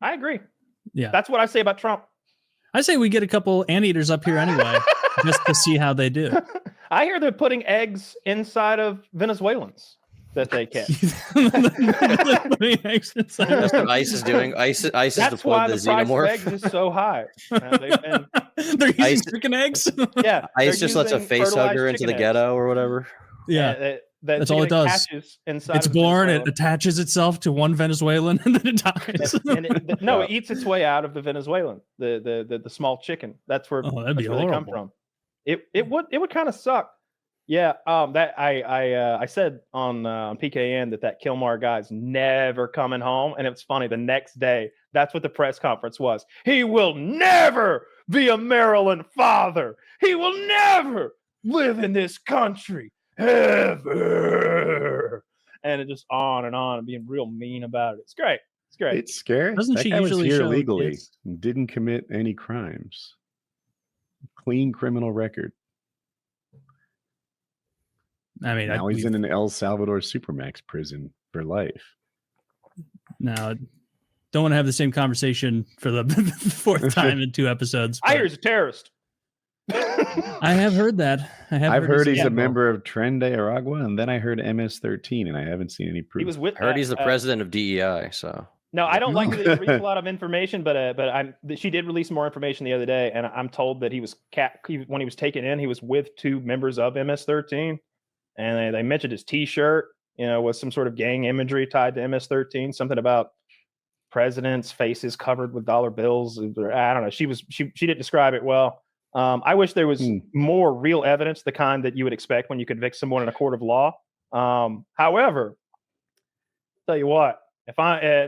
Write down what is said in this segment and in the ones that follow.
I agree. Yeah. That's what I say about Trump. I say we get a couple anteaters up here anyway, just to see how they do. I hear they're putting eggs inside of Venezuelans that they catch. That's what ICE is doing. ICE That's deployed why the the price of xenomorph. eggs is so high. They're using chicken eggs? Yeah. ICE just lets a face hugger into the ghetto or whatever. Yeah. That's all it does. It's born, it attaches itself to one Venezuelan, and then it dies. No, it eats its way out of the Venezuelan, the small chicken. That's where, that'd be they come from. It would kind of suck. Yeah, that I said on PKN that Kilmar guy's never coming home, and it's funny. The next day, that's what the press conference was. He will never be a Maryland father. He will never live in this country ever. And it just on and being real mean about it. It's great. It's great. It's scary. Doesn't she usually here show legally? kids? Didn't commit any crimes. Clean criminal record. I mean, now he's in an El Salvador Supermax prison for life. Now, don't want to have the same conversation for the fourth time in 2 episodes. I hear he's a terrorist. I have heard that. I've heard he's a member of Tren de Aragua, and then I heard MS-13, and I haven't seen any proof. He was with. I heard he's the president of DEI. So no, I don't like to release a lot of information, but she did release more information the other day, and I'm told that he was when he was taken in, he was with 2 members of MS-13, and they mentioned his T-shirt, with some sort of gang imagery tied to MS-13, something about presidents' faces covered with dollar bills. I don't know. She didn't describe it well. I wish there was more real evidence, the kind that you would expect when you convict someone in a court of law. However, tell you what, if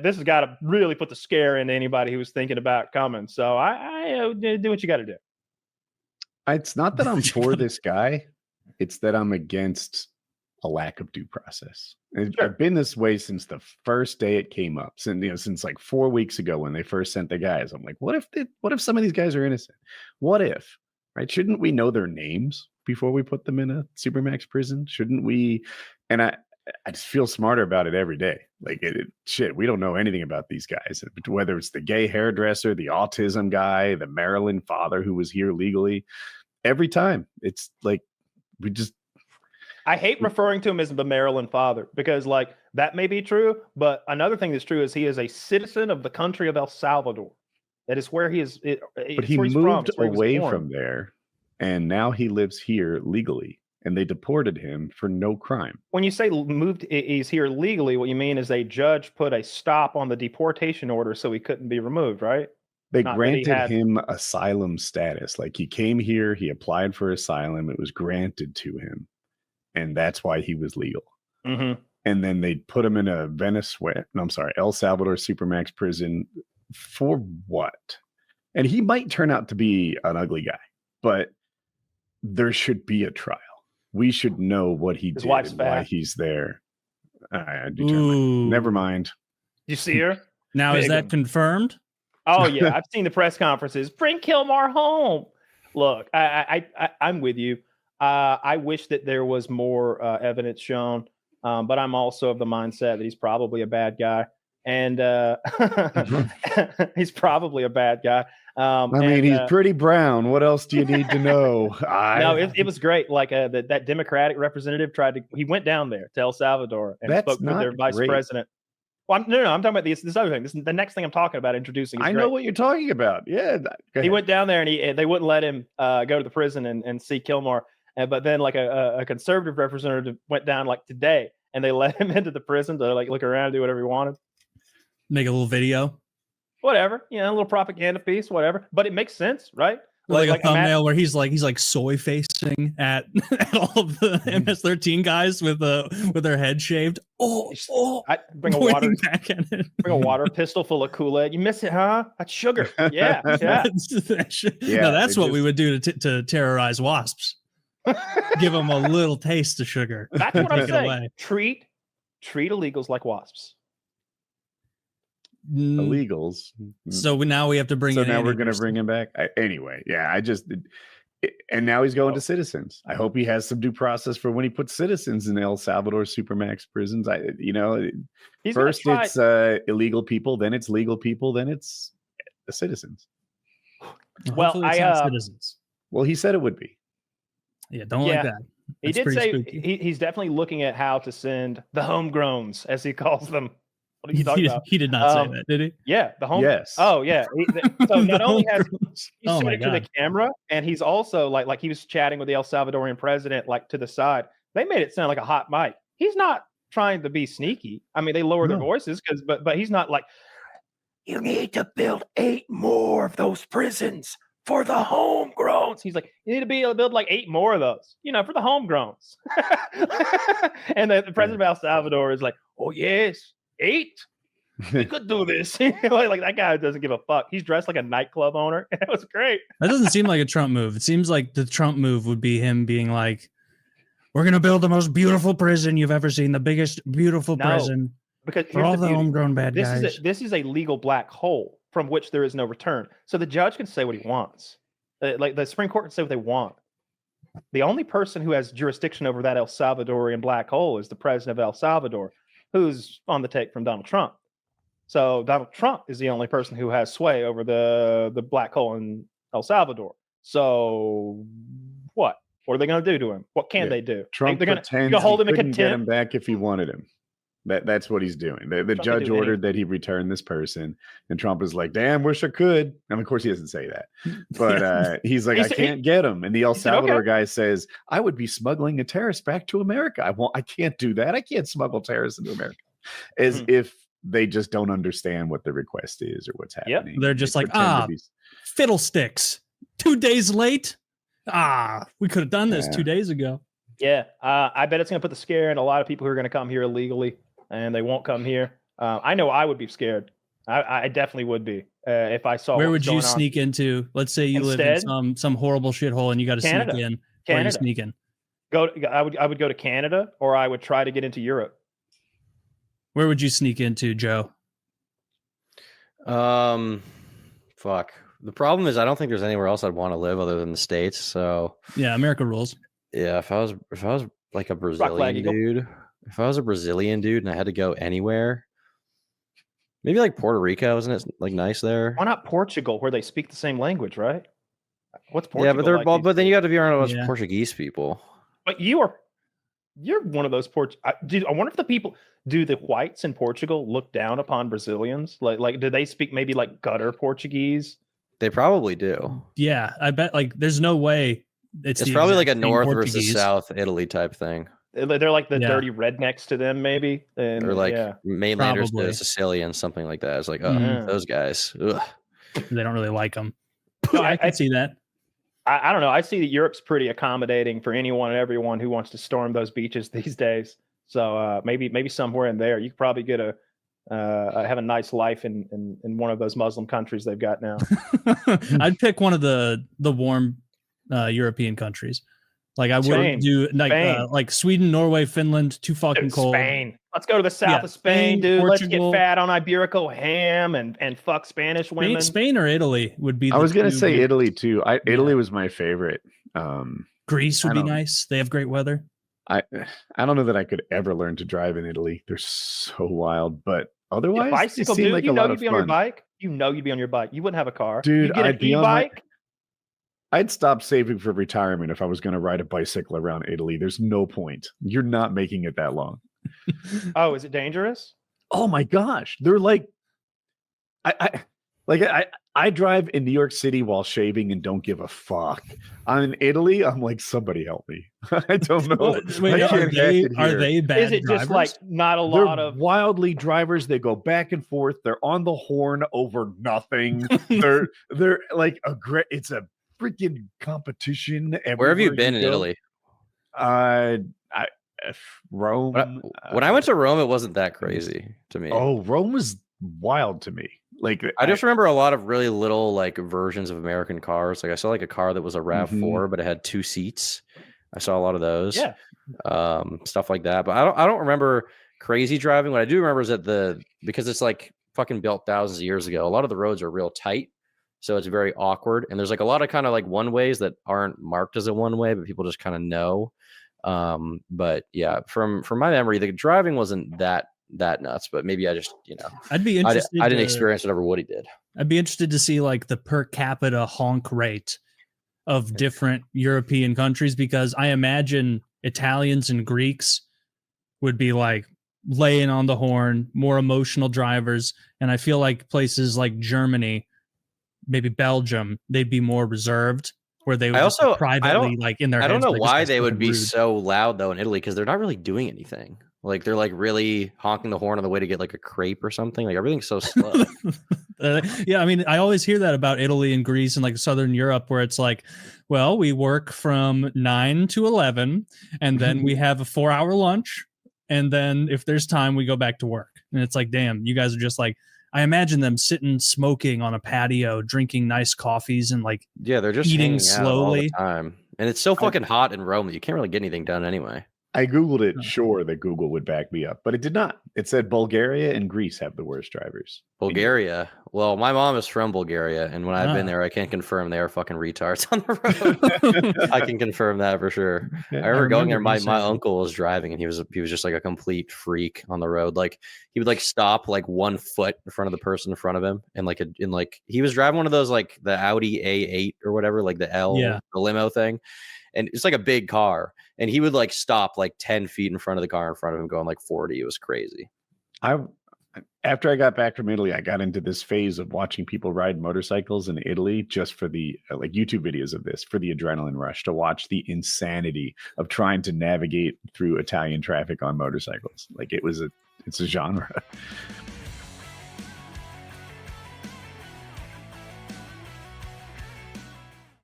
this has got to really put the scare into anybody who was thinking about coming. So I do what you got to do. It's not that I'm for this guy. It's that I'm against a lack of due process. Sure. I've been this way since the first day it came up. Since like 4 weeks ago when they first sent the guys. I'm like, what if some of these guys are innocent? What if? Right? Shouldn't we know their names before we put them in a Supermax prison? Shouldn't we? And I just feel smarter about it every day. Like we don't know anything about these guys. Whether it's the gay hairdresser, the autism guy, the Maryland father who was here legally. Every time it's like I hate referring to him as the Maryland father because, that may be true, but another thing that's true is he is a citizen of the country of El Salvador. That is where he is. But he moved away from there, and now he lives here legally, and they deported him for no crime. When you say he's here legally, what you mean is a judge put a stop on the deportation order so he couldn't be removed, right? They granted him asylum status. Like he came here, he applied for asylum, it was granted to him. And that's why he was legal. Mm-hmm. And then they put him in a El Salvador Supermax prison for what? And he might turn out to be an ugly guy, but there should be a trial. We should know what he did and why he's there. Never mind. You see her? Now, is that confirmed? Oh, yeah. I've seen the press conferences. Bring Kilmar home. Look, I'm with you. I wish that there was more evidence shown, but I'm also of the mindset that he's probably a bad guy. And he's probably a bad guy. He's pretty brown. What else do you need to know? No, it was great. Like that Democratic representative he went down there to El Salvador and spoke with their vice president. Well, no, I'm talking about this other thing. This is the next thing I'm talking about introducing. I know what you're talking about. Yeah. He went down there and they wouldn't let him go to the prison and see Kilmar. But then a conservative representative went down today and they let him into the prison to look around and do whatever he wanted. Make a little video. Whatever. A little propaganda piece, whatever. But it makes sense, right? Like a thumbnail where he's soy facing at all of the MS-13 guys with their head shaved. I bring a water pistol full of Kool-Aid. You miss it, huh? That's sugar. Yeah. No, that's what we would do to terrorize wasps. Give them a little taste of sugar. That's what I'm saying. Treat illegals like wasps. Illegals. So now we have to bring. So now we're going to bring him back. Anyway, yeah. And now he's going to citizens. I hope he has some due process for when he puts citizens in El Salvador supermax prisons. First it's illegal people, then it's legal people, then it's the citizens. Well, citizens. Well, he said it would be. Yeah, don't like that. He did say he's definitely looking at how to send the homegrowns, as he calls them. What are you talking about? He did not say that, did he? Yeah, the home. Yes. Oh, yeah. So not only has he's oh to the camera, and he's also like he was chatting with the El Salvadorian president, like to the side. They made it sound like a hot mic. He's not trying to be sneaky. I mean, they lower their voices but he's not like, you need to build 8 more of those prisons for the homegrowns. He's like, you need to build like 8 more of those, for the homegrowns. And the president of El Salvador is like, oh yes, 8. We could do this. like that guy doesn't give a fuck. He's dressed like a nightclub owner. It was great. That doesn't seem like a Trump move. It seems like the Trump move would be him being like, we're going to build the most beautiful prison you've ever seen, the biggest beautiful prison because for all the homegrown bad guys. This is a legal black hole from which there is no return. So the judge can say what he wants. Like the Supreme Court can say what they want. The only person who has jurisdiction over that El Salvadorian black hole is the president of El Salvador, who's on the take from Donald Trump. So Donald Trump is the only person who has sway over the black hole in El Salvador. So what? What are they going to do to him? What can they do? Trump they're pretends going to hold him in couldn't contempt. get him back if he wanted him. That's what he's doing. The judge ordered that he return this person, and Trump is like, "Damn, wish I could." I mean, of course, he doesn't say that, but he's like, "I can't get him." And the El Salvador guy says, "I would be smuggling a terrorist back to America. I can't do that. I can't smuggle terrorists into America." As if they just don't understand what the request is or what's happening. They're just like, fiddlesticks. 2 days late. We could have done this 2 days ago. Yeah, I bet it's going to put the scare in a lot of people who are going to come here illegally, and they won't come here. I know I would be scared. I definitely would be if I saw. Where would you sneak into? Let's say you live in some horrible shithole and you got to sneak in. Where are you sneaking? I would go to Canada, or I would try to get into Europe. Where would you sneak into, Joe? Fuck. The problem is I don't think there's anywhere else I'd want to live other than the States. So yeah, America rules. Yeah, if I was like a Brazilian dude, if I was a Brazilian dude and I had to go anywhere, maybe like Puerto Rico, isn't it like nice there? Why not Portugal, where they speak the same language, right? What's Portugal? Yeah, but they're but then you got to be around those Portuguese people. But you're one of those Dude, I wonder if do the whites in Portugal look down upon Brazilians? Like do they speak maybe like gutter Portuguese? They probably do. Yeah, I bet. Like, there's no way. It's probably like a North versus South Italy type thing. They're like the dirty rednecks to them, maybe. And, or like mainlanders to Sicilians, something like that. It's like, those guys. Ugh. They don't really like them. No, I can see that. I don't know. I see that Europe's pretty accommodating for anyone and everyone who wants to storm those beaches these days. So maybe somewhere in there, you could probably get have a nice life in one of those Muslim countries they've got now. I'd pick one of the warm European countries. Like I wouldn't do like Sweden, Norway, Finland, too fucking cold. Spain. Let's go to the south of Spain, dude. Portugal. Let's get fat on Iberico ham and fuck Spanish women. Spain or Italy would be. I was gonna say Italy too. Italy was my favorite. Greece would be nice. They have great weather. I don't know that I could ever learn to drive in Italy. They're so wild, but otherwise, bicycle, dude. Like you'd be on your bike. You'd be on your bike. You wouldn't have a car, dude. I'd be e-bike. I'd stop saving for retirement if I was going to ride a bicycle around Italy. There's no point. You're not making it that long. Oh, is it dangerous? Oh my gosh, they're like, I drive in New York City while shaving and don't give a fuck. I'm in Italy. I'm like, somebody help me. I don't know. Wait, are they bad? Is it drivers? just like not a lot of wildly drivers? They go back and forth. They're on the horn over nothing. they're like it's a freaking competition. Where have you been in Italy? Rome. When I went to Rome, it wasn't that crazy to me. Oh, Rome was wild to me. Like I just remember a lot of really little like versions of American cars. Like I saw like a car that was a RAV4, but it had 2 seats. I saw a lot of those. Yeah. Stuff like that. But I don't remember crazy driving. What I do remember is that because it's like fucking built thousands of years ago, a lot of the roads are real tight. So it's very awkward. And there's like a lot of kind of like one ways that aren't marked as a one way, but people just kind of know. But yeah, from my memory, the driving wasn't that nuts, but maybe I just, I'd be interested. I didn't experience whatever Woody did. I'd be interested to see like the per capita honk rate of different European countries, because I imagine Italians and Greeks would be like laying on the horn, more emotional drivers. And I feel like places like Germany, maybe Belgium, they'd be more reserved, where they would also privately like in their heads. I don't know why they would be so loud though in Italy, because they're not really doing anything. Like they're like really honking the horn on the way to get like a crepe or something. Like everything's so slow. Yeah, I mean, I always hear that about Italy and Greece and like Southern Europe, where it's like, well, we work from 9 to 11, and then we have a 4-hour lunch, and then if there's time, we go back to work. And it's like, damn, you guys are just like, I imagine them sitting smoking on a patio, drinking nice coffees, and like they're just eating slowly all the time. And it's so fucking hot in Rome that you can't really get anything done anyway. I Googled it, sure that Google would back me up, but it did not. It said Bulgaria and Greece have the worst drivers. Bulgaria. Well, my mom is from Bulgaria, and when I've been there, I can confirm they are fucking retards on the road. I can confirm that for sure. I remember going there. My uncle was driving, and he was just like a complete freak on the road. Like he would like stop like 1 foot in front of the person in front of him, and like he was driving one of those like the Audi A8 or whatever, like the the limo thing. And it's like a big car, and he would like stop like 10 feet in front of the car in front of him going like 40. It was crazy. After I got back from Italy, I got into this phase of watching people ride motorcycles in Italy just for the like YouTube videos of this, for the adrenaline rush, to watch the insanity of trying to navigate through Italian traffic on motorcycles. Like it's a genre.